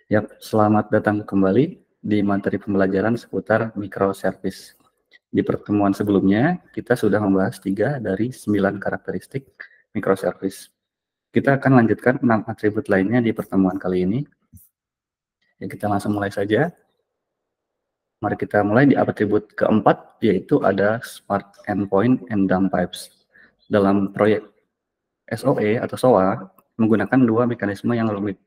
Ya, selamat datang kembali di materi pembelajaran seputar microservice. Di pertemuan sebelumnya, kita sudah membahas 3 dari 9 karakteristik microservice. Kita akan lanjutkan 6 atribut lainnya di pertemuan kali ini. Ya, kita langsung mulai saja. Mari kita mulai di atribut keempat, yaitu ada Smart Endpoint and Dump Pipes. Dalam proyek SOE atau SOA, menggunakan 2 mekanisme yang rumit,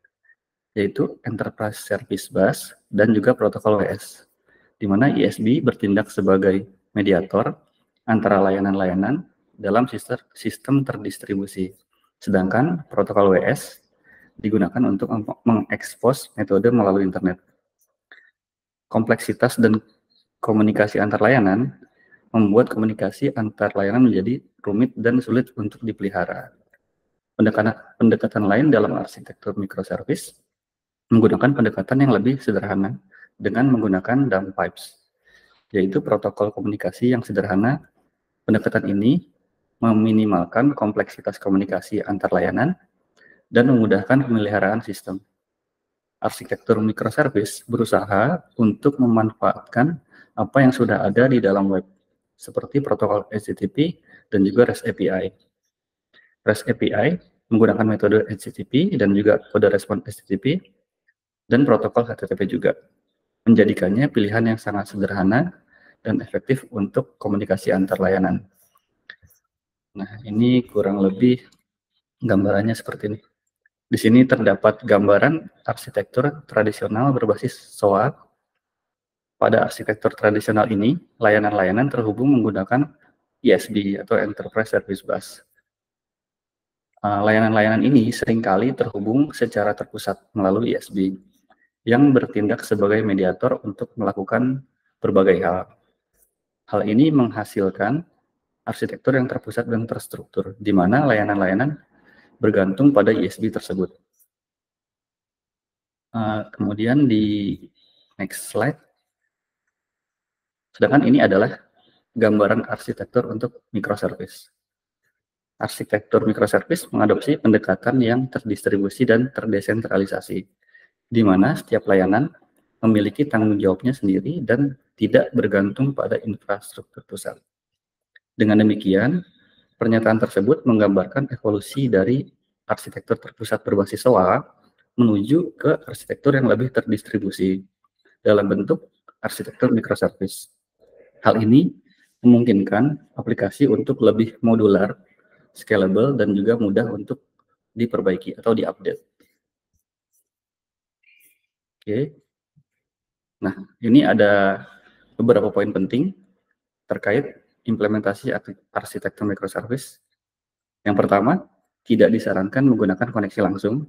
yaitu Enterprise Service Bus dan juga protokol WS, di mana ISB bertindak sebagai mediator antara layanan-layanan dalam sistem terdistribusi, sedangkan protokol WS digunakan untuk mengekspos metode melalui internet. Kompleksitas dan komunikasi antar layanan membuat komunikasi antar layanan menjadi rumit dan sulit untuk dipelihara. Pendekatan lain dalam arsitektur microservice menggunakan pendekatan yang lebih sederhana dengan menggunakan dump pipes, yaitu protokol komunikasi yang sederhana. Pendekatan ini meminimalkan kompleksitas komunikasi antar layanan dan memudahkan pemeliharaan sistem. Arsitektur microservice berusaha untuk memanfaatkan apa yang sudah ada di dalam web, seperti protokol HTTP dan juga REST API. REST API menggunakan metode HTTP dan juga kode respon HTTP dan protokol HTTP juga, menjadikannya pilihan yang sangat sederhana dan efektif untuk komunikasi antar layanan. Nah, ini kurang lebih gambarannya seperti ini. Di sini terdapat gambaran arsitektur tradisional berbasis SOA. Pada arsitektur tradisional ini, layanan-layanan terhubung menggunakan ISB atau Enterprise Service Bus. Layanan-layanan ini seringkali terhubung secara terpusat melalui ISB, yang bertindak sebagai mediator untuk melakukan berbagai hal. Hal ini menghasilkan arsitektur yang terpusat dan terstruktur, di mana layanan-layanan bergantung pada ISB tersebut. Kemudian di next slide, sedangkan ini adalah gambaran arsitektur untuk microservice. Arsitektur microservice mengadopsi pendekatan yang terdistribusi dan terdesentralisasi, di mana setiap layanan memiliki tanggung jawabnya sendiri dan tidak bergantung pada infrastruktur pusat. Dengan demikian, pernyataan tersebut menggambarkan evolusi dari arsitektur terpusat berbasis SOA menuju ke arsitektur yang lebih terdistribusi dalam bentuk arsitektur microservice. Hal ini memungkinkan aplikasi untuk lebih modular, scalable, dan juga mudah untuk diperbaiki atau diupdate. Oke. Nah, ini ada beberapa poin penting terkait implementasi arsitektur microservice. Yang pertama, tidak disarankan menggunakan koneksi langsung.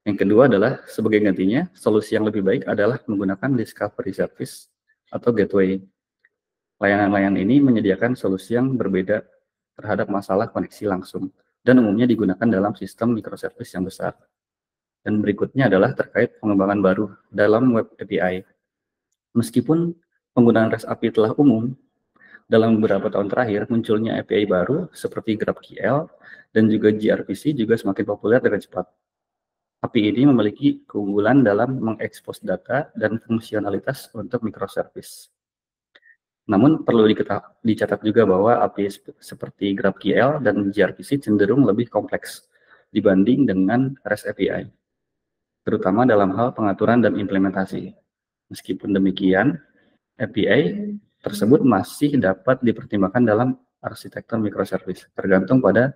Yang kedua adalah, sebagai gantinya, solusi yang lebih baik adalah menggunakan discovery service atau gateway. Layanan-layanan ini menyediakan solusi yang berbeda terhadap masalah koneksi langsung, dan umumnya digunakan dalam sistem microservice yang besar. Dan berikutnya adalah terkait pengembangan baru dalam web API. Meskipun penggunaan REST API telah umum, dalam beberapa tahun terakhir munculnya API baru seperti GraphQL dan juga gRPC juga semakin populer dengan cepat. API ini memiliki keunggulan dalam mengekspos data dan fungsionalitas untuk microservice. Namun perlu dicatat juga bahwa API seperti GraphQL dan gRPC cenderung lebih kompleks dibanding dengan REST API, terutama dalam hal pengaturan dan implementasi. Meskipun demikian, API tersebut masih dapat dipertimbangkan dalam arsitektur microservice, tergantung pada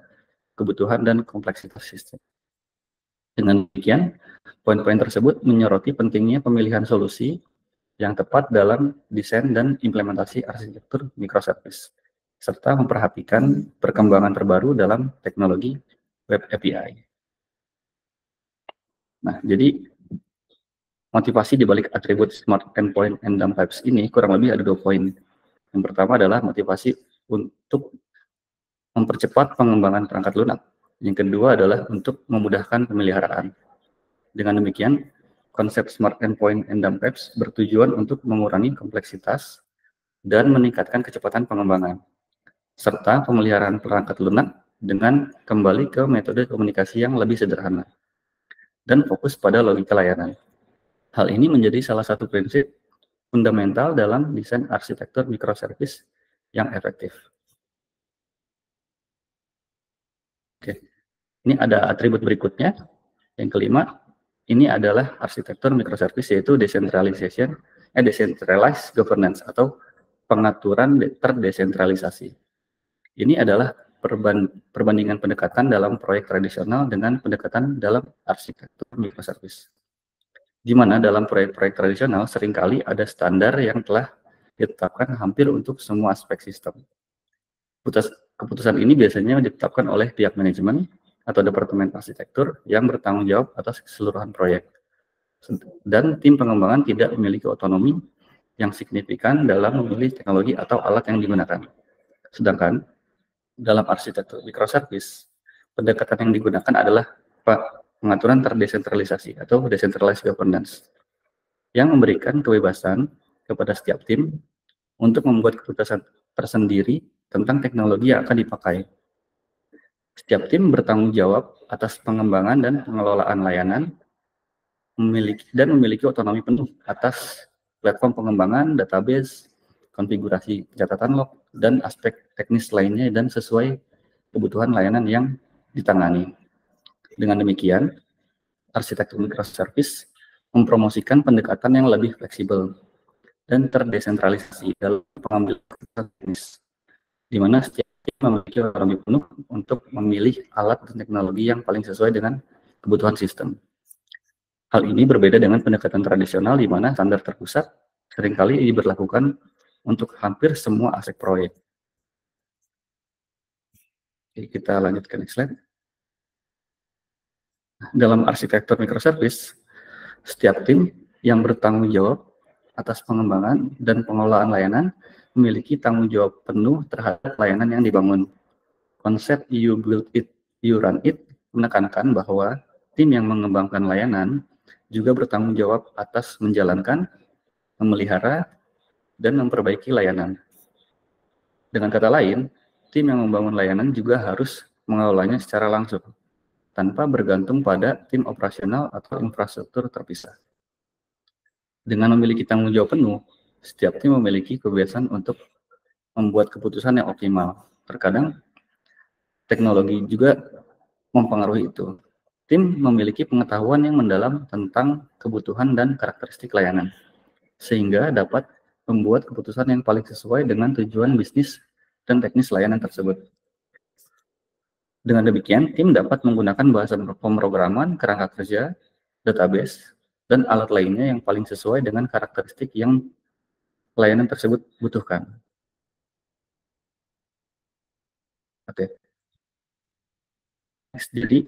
kebutuhan dan kompleksitas sistem. Dengan demikian, poin-poin tersebut menyoroti pentingnya pemilihan solusi yang tepat dalam desain dan implementasi arsitektur microservice, serta memperhatikan perkembangan terbaru dalam teknologi web API. Nah, jadi motivasi di balik atribut Smart Endpoint and Dump Pipes ini kurang lebih ada 2 poin. Yang pertama adalah motivasi untuk mempercepat pengembangan perangkat lunak. Yang kedua adalah untuk memudahkan pemeliharaan. Dengan demikian, konsep Smart Endpoint and Dump Pipes bertujuan untuk mengurangi kompleksitas dan meningkatkan kecepatan pengembangan, serta pemeliharaan perangkat lunak dengan kembali ke metode komunikasi yang lebih sederhana, dan fokus pada logika layanan. Hal ini menjadi salah satu prinsip fundamental dalam desain arsitektur microservice yang efektif. Oke, ini ada atribut berikutnya. Yang kelima, ini adalah arsitektur microservice, yaitu decentralized governance atau pengaturan terdesentralisasi. Ini adalah perbandingan pendekatan dalam proyek tradisional dengan pendekatan dalam arsitektur microservice. Di mana dalam proyek-proyek tradisional seringkali ada standar yang telah ditetapkan hampir untuk semua aspek sistem. Keputusan ini biasanya ditetapkan oleh pihak manajemen atau departemen arsitektur yang bertanggung jawab atas keseluruhan proyek. Dan tim pengembangan tidak memiliki otonomi yang signifikan dalam memilih teknologi atau alat yang digunakan. Sedangkan dalam arsitektur microservice, pendekatan yang digunakan adalah pengaturan terdesentralisasi atau decentralized governance yang memberikan kebebasan kepada setiap tim untuk membuat keputusan tersendiri tentang teknologi yang akan dipakai. Setiap tim bertanggung jawab atas pengembangan dan pengelolaan layanan, memiliki otonomi penuh atas platform pengembangan, database, konfigurasi catatan log, dan aspek teknis lainnya dan sesuai kebutuhan layanan yang ditangani. Dengan demikian, arsitektur microservice mempromosikan pendekatan yang lebih fleksibel dan terdesentralisasi dalam pengambilan keputusan teknis, di mana setiap tim memiliki otonomi penuh untuk memilih alat dan teknologi yang paling sesuai dengan kebutuhan sistem. Hal ini berbeda dengan pendekatan tradisional di mana standar terpusat seringkali diberlakukan untuk hampir semua aspek proyek. Oke, kita lanjut ke next slide. Dalam arsitektur microservice, setiap tim yang bertanggung jawab atas pengembangan dan pengelolaan layanan memiliki tanggung jawab penuh terhadap layanan yang dibangun. Konsep you build it, you run it menekankan bahwa tim yang mengembangkan layanan juga bertanggung jawab atas menjalankan, memelihara, dan memperbaiki layanan. Dengan kata lain, tim yang membangun layanan juga harus mengelolanya secara langsung, tanpa bergantung pada tim operasional atau infrastruktur terpisah. Dengan memiliki tanggung jawab penuh, setiap tim memiliki kebebasan untuk membuat keputusan yang optimal. Terkadang, teknologi juga mempengaruhi itu. Tim memiliki pengetahuan yang mendalam tentang kebutuhan dan karakteristik layanan, sehingga dapat membuat keputusan yang paling sesuai dengan tujuan bisnis dan teknis layanan tersebut. Dengan demikian, tim dapat menggunakan bahasa pemrograman, kerangka kerja, database, dan alat lainnya yang paling sesuai dengan karakteristik yang layanan tersebut butuhkan. Oke. Jadi,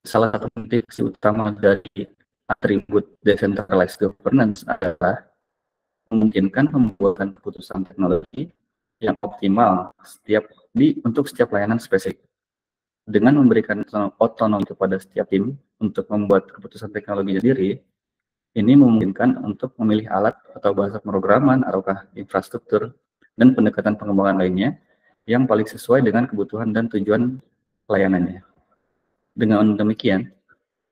salah satu fungsi utama dari atribut decentralized governance adalah memungkinkan pembuatan keputusan teknologi yang optimal untuk setiap layanan spesifik. Dengan memberikan otonomi kepada setiap tim untuk membuat keputusan teknologi sendiri, ini memungkinkan untuk memilih alat atau bahasa pemrograman ataukah infrastruktur dan pendekatan pengembangan lainnya yang paling sesuai dengan kebutuhan dan tujuan layanannya. Dengan demikian,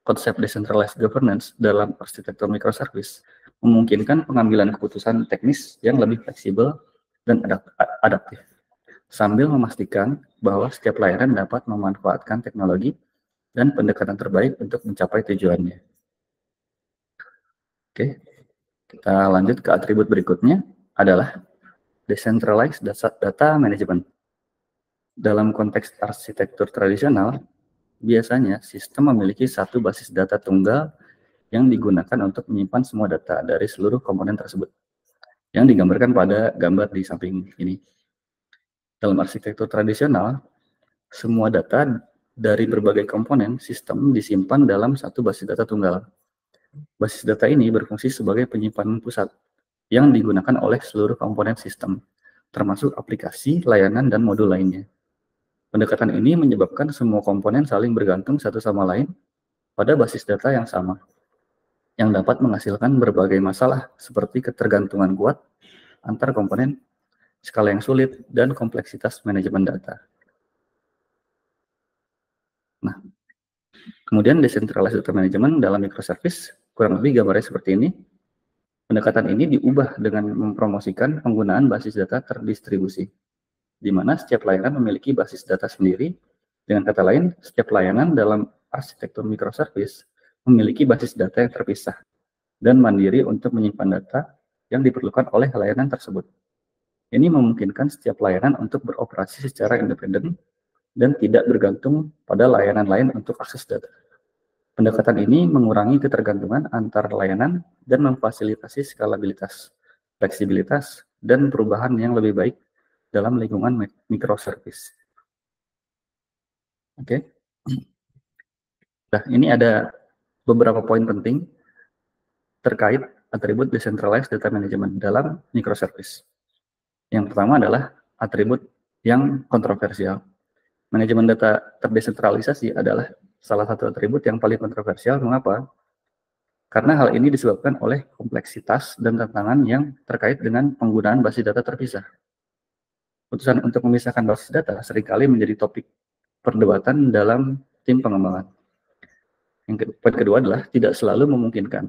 konsep decentralized governance dalam arsitektur microservice memungkinkan pengambilan keputusan teknis yang lebih fleksibel dan adaptif, sambil memastikan bahwa setiap layanan dapat memanfaatkan teknologi dan pendekatan terbaik untuk mencapai tujuannya. Oke, kita lanjut ke atribut berikutnya adalah decentralized data management. Dalam konteks arsitektur tradisional, biasanya sistem memiliki satu basis data tunggal yang digunakan untuk menyimpan semua data dari seluruh komponen tersebut, yang digambarkan pada gambar di samping ini. Dalam arsitektur tradisional, semua data dari berbagai komponen sistem disimpan dalam satu basis data tunggal. Basis data ini berfungsi sebagai penyimpanan pusat yang digunakan oleh seluruh komponen sistem, termasuk aplikasi, layanan, dan modul lainnya. Pendekatan ini menyebabkan semua komponen saling bergantung satu sama lain pada basis data yang sama, yang dapat menghasilkan berbagai masalah seperti ketergantungan kuat antar komponen, skala yang sulit, dan kompleksitas manajemen data. Nah, kemudian decentralized data management dalam microservice kurang lebih gambarnya seperti ini. Pendekatan ini diubah dengan mempromosikan penggunaan basis data terdistribusi, di mana setiap layanan memiliki basis data sendiri. Dengan kata lain, setiap layanan dalam arsitektur microservice memiliki basis data yang terpisah dan mandiri untuk menyimpan data yang diperlukan oleh layanan tersebut. Ini memungkinkan setiap layanan untuk beroperasi secara independen dan tidak bergantung pada layanan lain untuk akses data. Pendekatan ini mengurangi ketergantungan antar layanan dan memfasilitasi skalabilitas, fleksibilitas, dan perubahan yang lebih baik dalam lingkungan microservice. Oke. Nah, ini ada beberapa poin penting terkait atribut decentralized data management dalam microservice. Yang pertama adalah atribut yang kontroversial. Manajemen data terdesentralisasi adalah salah satu atribut yang paling kontroversial. Mengapa? Karena hal ini disebabkan oleh kompleksitas dan tantangan yang terkait dengan penggunaan basis data terpisah. Putusan untuk memisahkan basis data seringkali menjadi topik perdebatan dalam tim pengembangan. Yang kedua adalah tidak selalu memungkinkan.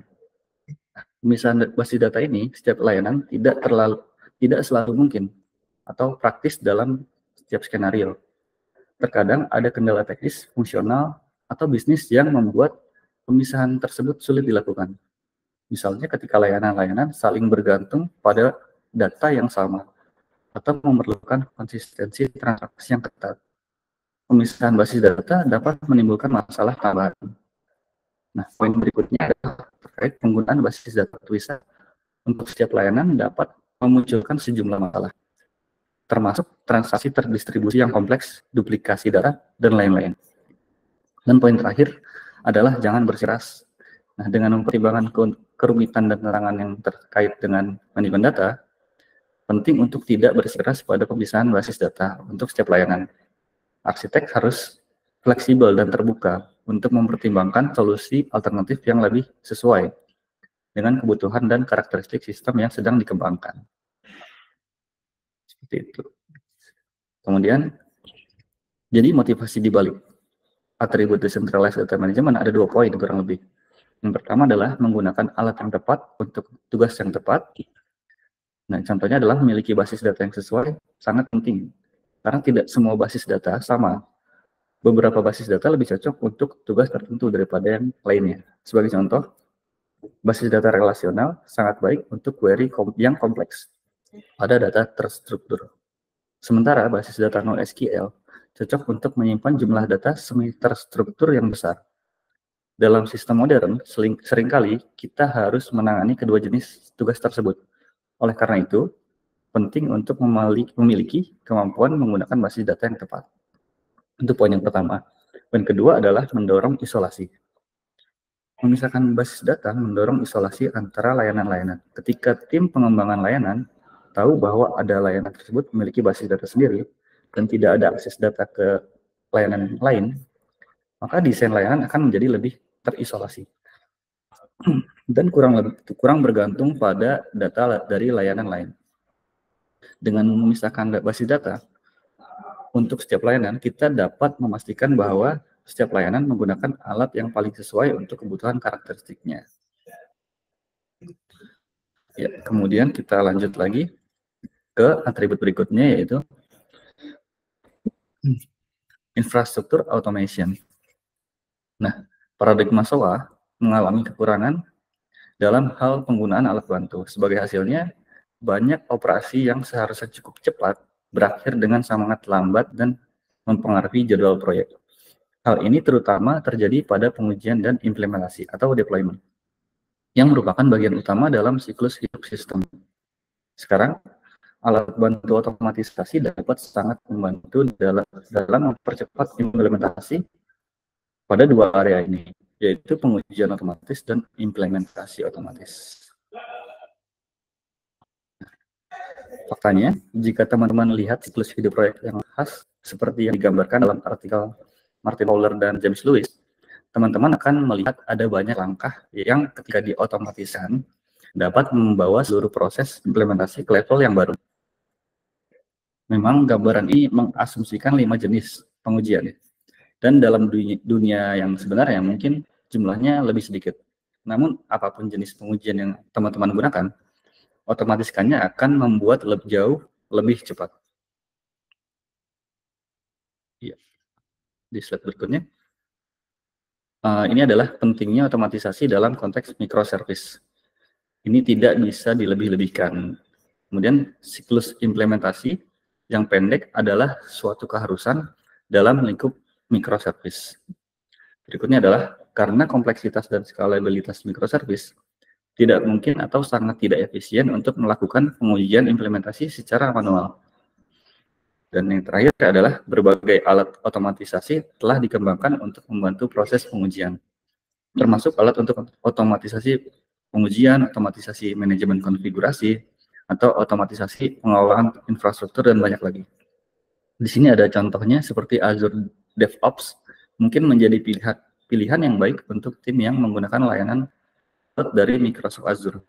Pemisahan basis data ini setiap layanan tidak selalu mungkin atau praktis dalam setiap skenario. Terkadang ada kendala teknis, fungsional, atau bisnis yang membuat pemisahan tersebut sulit dilakukan. Misalnya ketika layanan-layanan saling bergantung pada data yang sama atau memerlukan konsistensi transaksi yang ketat. Pemisahan basis data dapat menimbulkan masalah tambahan. Nah, poin berikutnya adalah terkait penggunaan basis data terpisah untuk setiap layanan dapat memunculkan sejumlah masalah, termasuk transaksi terdistribusi yang kompleks, duplikasi data, dan lain-lain. Dan poin terakhir adalah jangan bersikeras. Nah, dengan mempertimbangkan kerumitan dan tantangan yang terkait dengan manajemen data, penting untuk tidak bersikeras pada pemisahan basis data untuk setiap layanan. Arsitek harus fleksibel dan terbuka untuk mempertimbangkan solusi alternatif yang lebih sesuai dengan kebutuhan dan karakteristik sistem yang sedang dikembangkan. Seperti itu. Kemudian, jadi motivasi di balik atribut decentralized data management ada 2 poin kurang lebih. Yang pertama adalah menggunakan alat yang tepat untuk tugas yang tepat. Nah, contohnya adalah memiliki basis data yang sesuai, sangat penting. Karena tidak semua basis data sama. Beberapa basis data lebih cocok untuk tugas tertentu daripada yang lainnya. Sebagai contoh, basis data relasional sangat baik untuk query yang kompleks pada data terstruktur. Sementara basis data NoSQL cocok untuk menyimpan jumlah data semi terstruktur yang besar. Dalam sistem modern, seringkali kita harus menangani kedua jenis tugas tersebut. Oleh karena itu, penting untuk memiliki kemampuan menggunakan basis data yang tepat. Untuk poin yang pertama. Poin kedua adalah mendorong isolasi. Memisahkan basis data mendorong isolasi antara layanan-layanan. Ketika tim pengembangan layanan tahu bahwa ada layanan tersebut memiliki basis data sendiri dan tidak ada akses data ke layanan lain, maka desain layanan akan menjadi lebih terisolasi dan kurang bergantung pada data dari layanan lain. Dengan memisahkan basis data untuk setiap layanan, kita dapat memastikan bahwa setiap layanan menggunakan alat yang paling sesuai untuk kebutuhan karakteristiknya. Ya, kemudian kita lanjut lagi ke atribut berikutnya, yaitu infrastruktur automation. Nah, paradigma SOA mengalami kekurangan dalam hal penggunaan alat bantu. Sebagai hasilnya, banyak operasi yang seharusnya cukup cepat berakhir dengan sangat lambat dan mempengaruhi jadwal proyek. Hal ini terutama terjadi pada pengujian dan implementasi atau deployment, yang merupakan bagian utama dalam siklus hidup sistem. Sekarang, alat bantu otomatisasi dapat sangat membantu dalam mempercepat implementasi pada 2 area ini, yaitu pengujian otomatis dan implementasi otomatis. Faktanya, jika teman-teman lihat siklus hidup proyek yang khas seperti yang digambarkan dalam artikel Martin Fowler dan James Lewis, teman-teman akan melihat ada banyak langkah yang ketika diotomatiskan dapat membawa seluruh proses implementasi ke level yang baru. Memang gambaran ini mengasumsikan 5 jenis pengujian. Dan dalam dunia yang sebenarnya mungkin jumlahnya lebih sedikit. Namun apapun jenis pengujian yang teman-teman gunakan, otomatiskannya akan membuat jauh lebih cepat. Ya. Di slide berikutnya, ini adalah pentingnya otomatisasi dalam konteks microservice. Ini tidak bisa dilebih-lebihkan. Kemudian siklus implementasi yang pendek adalah suatu keharusan dalam lingkup microservice. Berikutnya adalah karena kompleksitas dan skalabilitas microservice, tidak mungkin atau sangat tidak efisien untuk melakukan pengujian implementasi secara manual. Dan yang terakhir adalah berbagai alat otomatisasi telah dikembangkan untuk membantu proses pengujian, termasuk alat untuk otomatisasi pengujian, otomatisasi manajemen konfigurasi, atau otomatisasi pengelolaan infrastruktur, dan banyak lagi. Di sini ada contohnya seperti Azure DevOps, mungkin menjadi pilihan yang baik untuk tim yang menggunakan layanan dari Microsoft Azure.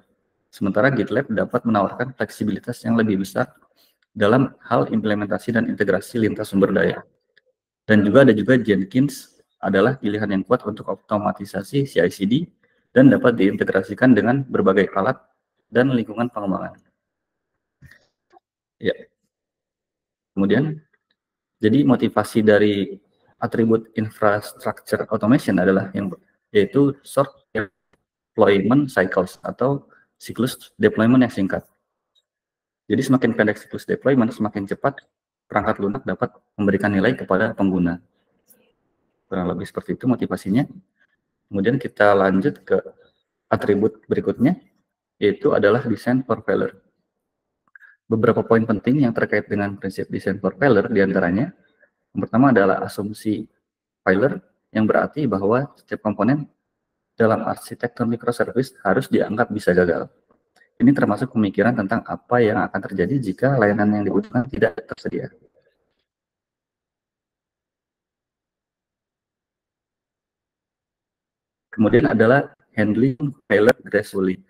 Sementara GitLab dapat menawarkan fleksibilitas yang lebih besar dalam hal implementasi dan integrasi lintas sumber daya. Dan juga ada Jenkins adalah pilihan yang kuat untuk otomatisasi CI/CD dan dapat diintegrasikan dengan berbagai alat dan lingkungan pengembangan. Ya. Kemudian, jadi motivasi dari atribut infrastructure automation adalah yaitu short deployment cycles atau siklus deployment yang singkat. Jadi semakin pendek siklus deployment, semakin cepat perangkat lunak dapat memberikan nilai kepada pengguna. Kurang lebih seperti itu motivasinya. Kemudian kita lanjut ke atribut berikutnya, yaitu adalah design for failure. Beberapa poin penting yang terkait dengan prinsip design for failure diantaranya, yang pertama adalah asumsi failure, yang berarti bahwa setiap komponen dalam arsitektur microservice harus dianggap bisa gagal. Ini termasuk pemikiran tentang apa yang akan terjadi jika layanan yang dibutuhkan tidak tersedia. Kemudian adalah handling failure gracefully.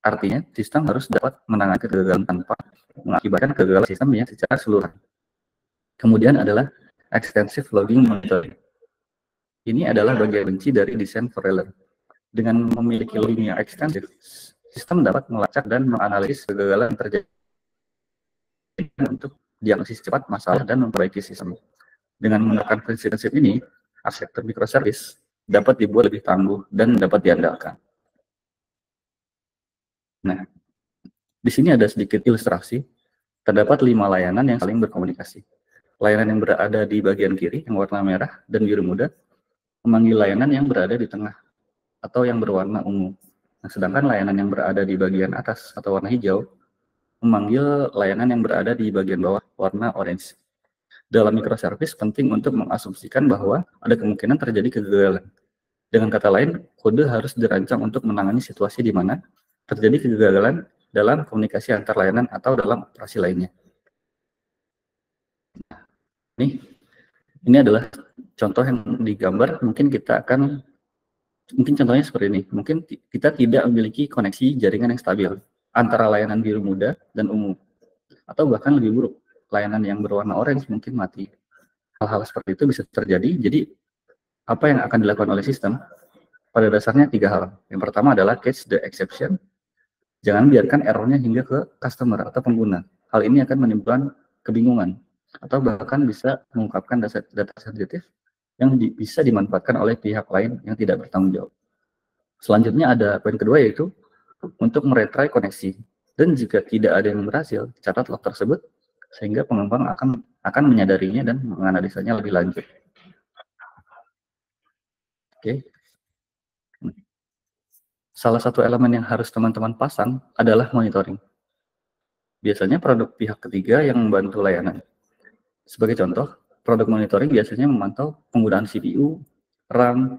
Artinya, sistem harus dapat menangani kegagalan tanpa mengakibatkan kegagalan sistemnya secara keseluruhan. Kemudian adalah extensive logging monitoring. Ini adalah bagian kunci dari desain for failure. Dengan memiliki logging yang ekstensif, sistem dapat melacak dan menganalisis kegagalan yang terjadi untuk diagnosis cepat masalah dan memperbaiki sistem. Dengan menerapkan prinsip-prinsip ini, arsitektur microservice dapat dibuat lebih tangguh dan dapat diandalkan. Nah, di sini ada sedikit ilustrasi. Terdapat 5 layanan yang saling berkomunikasi. Layanan yang berada di bagian kiri, yang warna merah dan biru muda, memanggil layanan yang berada di tengah atau yang berwarna ungu. Nah, sedangkan layanan yang berada di bagian atas atau warna hijau, memanggil layanan yang berada di bagian bawah, warna orange. Dalam microservice, penting untuk mengasumsikan bahwa ada kemungkinan terjadi kegagalan. Dengan kata lain, kode harus dirancang untuk menangani situasi di mana terjadi kegagalan dalam komunikasi antar layanan atau dalam operasi lainnya. Ini adalah contoh yang digambar. Mungkin contohnya seperti ini. Mungkin kita tidak memiliki koneksi jaringan yang stabil antara layanan biru muda dan ungu, atau bahkan lebih buruk, layanan yang berwarna orange mungkin mati. Hal-hal seperti itu bisa terjadi. Jadi apa yang akan dilakukan oleh sistem? Pada dasarnya 3 hal. Yang pertama adalah catch the exception. Jangan biarkan errornya hingga ke customer atau pengguna. Hal ini akan menimbulkan kebingungan atau bahkan bisa mengungkapkan data sensitif yang bisa dimanfaatkan oleh pihak lain yang tidak bertanggung jawab. Selanjutnya ada poin kedua, yaitu untuk meretry koneksi. Dan jika tidak ada yang berhasil, catat log tersebut sehingga pengembang akan menyadarinya dan menganalisanya lebih lanjut. Oke. Salah satu elemen yang harus teman-teman pasang adalah monitoring. Biasanya produk pihak ketiga yang membantu layanan. Sebagai contoh, produk monitoring biasanya memantau penggunaan CPU, RAM,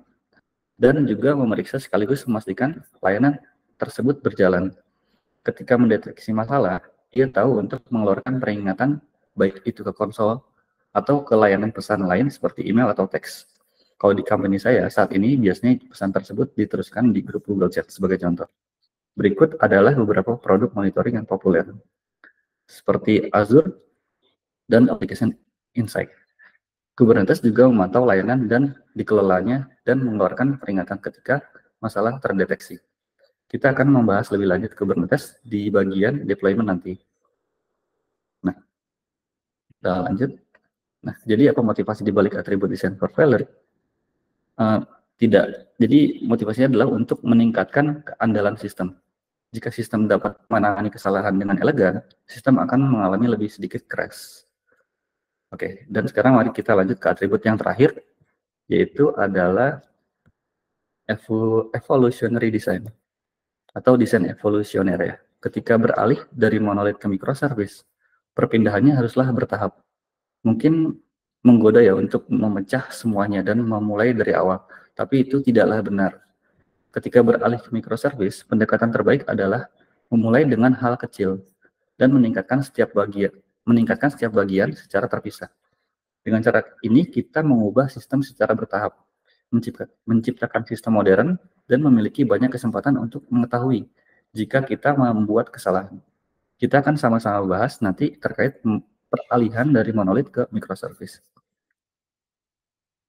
dan juga memeriksa sekaligus memastikan layanan tersebut berjalan. Ketika mendeteksi masalah, dia tahu untuk mengeluarkan peringatan baik itu ke konsol atau ke layanan pesan lain seperti email atau teks. Kalau di company saya saat ini biasanya pesan tersebut diteruskan di grup Google Chat sebagai contoh. Berikut adalah beberapa produk monitoring yang populer, seperti Azure dan Application Insight. Kubernetes juga memantau layanan dan dikelolanya dan mengeluarkan peringatan ketika masalah terdeteksi. Kita akan membahas lebih lanjut Kubernetes di bagian deployment nanti. Nah, kita lanjut. Nah, jadi apa motivasi dibalik atribut design for failure? Tidak. Jadi motivasinya adalah untuk meningkatkan keandalan sistem. Jika sistem dapat menangani kesalahan dengan elegan, sistem akan mengalami lebih sedikit crash. Oke, dan sekarang mari kita lanjut ke atribut yang terakhir, yaitu adalah evolutionary design atau desain evolusioner ya. Ketika beralih dari monolit ke microservice, perpindahannya haruslah bertahap. Mungkin menggoda ya untuk memecah semuanya dan memulai dari awal, tapi itu tidaklah benar. Ketika beralih ke microservice, pendekatan terbaik adalah memulai dengan hal kecil dan meningkatkan setiap bagian secara terpisah. Dengan cara ini kita mengubah sistem secara bertahap, menciptakan sistem modern dan memiliki banyak kesempatan untuk mengetahui jika kita membuat kesalahan. Kita akan sama-sama bahas nanti terkait peralihan dari monolit ke microservice.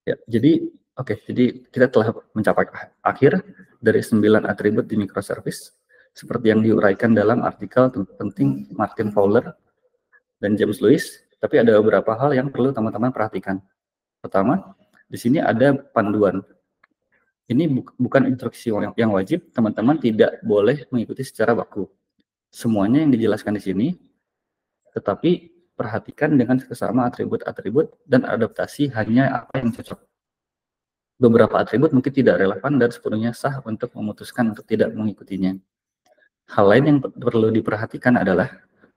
Ya, jadi kita telah mencapai akhir dari 9 atribut di microservice seperti yang diuraikan dalam artikel penting Martin Fowler dan James Lewis, tapi ada beberapa hal yang perlu teman-teman perhatikan. Pertama, di sini ada panduan. Ini bukan instruksi yang wajib, teman-teman tidak boleh mengikuti secara baku. Semuanya yang dijelaskan di sini, tetapi perhatikan dengan sesama atribut-atribut dan adaptasi hanya apa yang cocok. Beberapa atribut mungkin tidak relevan dan sepenuhnya sah untuk memutuskan untuk tidak mengikutinya. Hal lain yang perlu diperhatikan adalah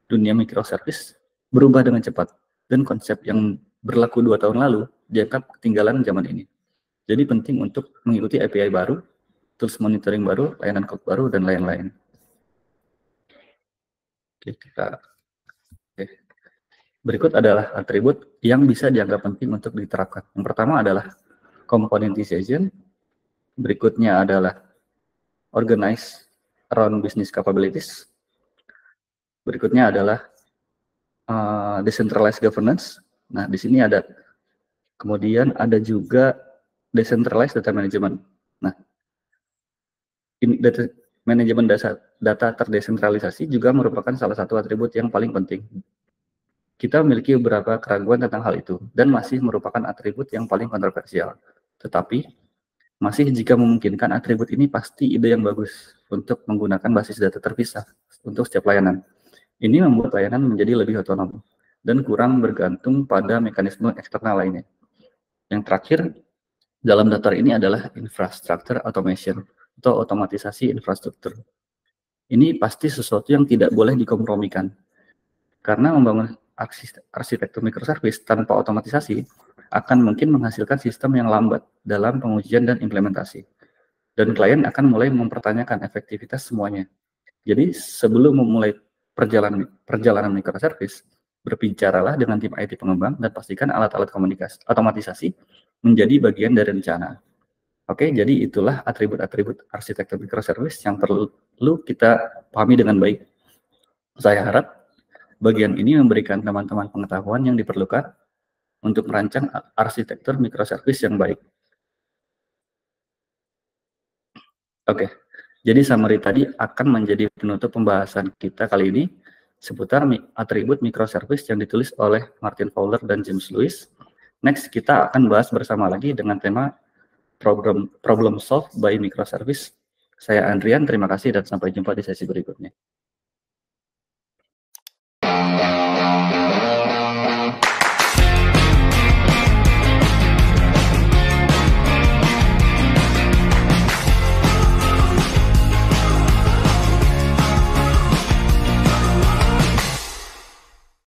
dunia microservice berubah dengan cepat dan konsep yang berlaku 2 tahun lalu dianggap ketinggalan zaman ini. Jadi penting untuk mengikuti API baru, tools monitoring baru, layanan cloud baru, dan lain-lain. Berikut adalah atribut yang bisa dianggap penting untuk diterapkan. Yang pertama adalah componentization. Berikutnya adalah organize around business capabilities. Berikutnya adalah decentralized governance. Nah, di sini ada, kemudian ada juga decentralized data management. Nah, manajemen data terdesentralisasi juga merupakan salah satu atribut yang paling penting. Kita memiliki beberapa keraguan tentang hal itu, dan masih merupakan atribut yang paling kontroversial. Tetapi, masih jika memungkinkan, atribut ini pasti ide yang bagus untuk menggunakan basis data terpisah untuk setiap layanan. Ini membuat layanan menjadi lebih otonom dan kurang bergantung pada mekanisme eksternal lainnya. Yang terakhir, dalam daftar ini adalah infrastructure automation atau otomatisasi infrastruktur. Ini pasti sesuatu yang tidak boleh dikompromikan. Karena membangun arsitektur microservice tanpa otomatisasi akan mungkin menghasilkan sistem yang lambat dalam pengujian dan implementasi. Dan klien akan mulai mempertanyakan efektivitas semuanya. Jadi sebelum memulai perjalanan microservice, berbicaralah dengan tim IT pengembang dan pastikan alat-alat otomatisasi menjadi bagian dari rencana. Oke, jadi itulah atribut-atribut arsitektur microservice yang perlu kita pahami dengan baik. Saya harap bagian ini memberikan teman-teman pengetahuan yang diperlukan untuk merancang arsitektur microservice yang baik. Oke, jadi summary tadi akan menjadi penutup pembahasan kita kali ini seputar atribut microservice yang ditulis oleh Martin Fowler dan James Lewis. Next, kita akan bahas bersama lagi dengan tema problem solved by microservice. Saya Andrian, terima kasih dan sampai jumpa di sesi berikutnya.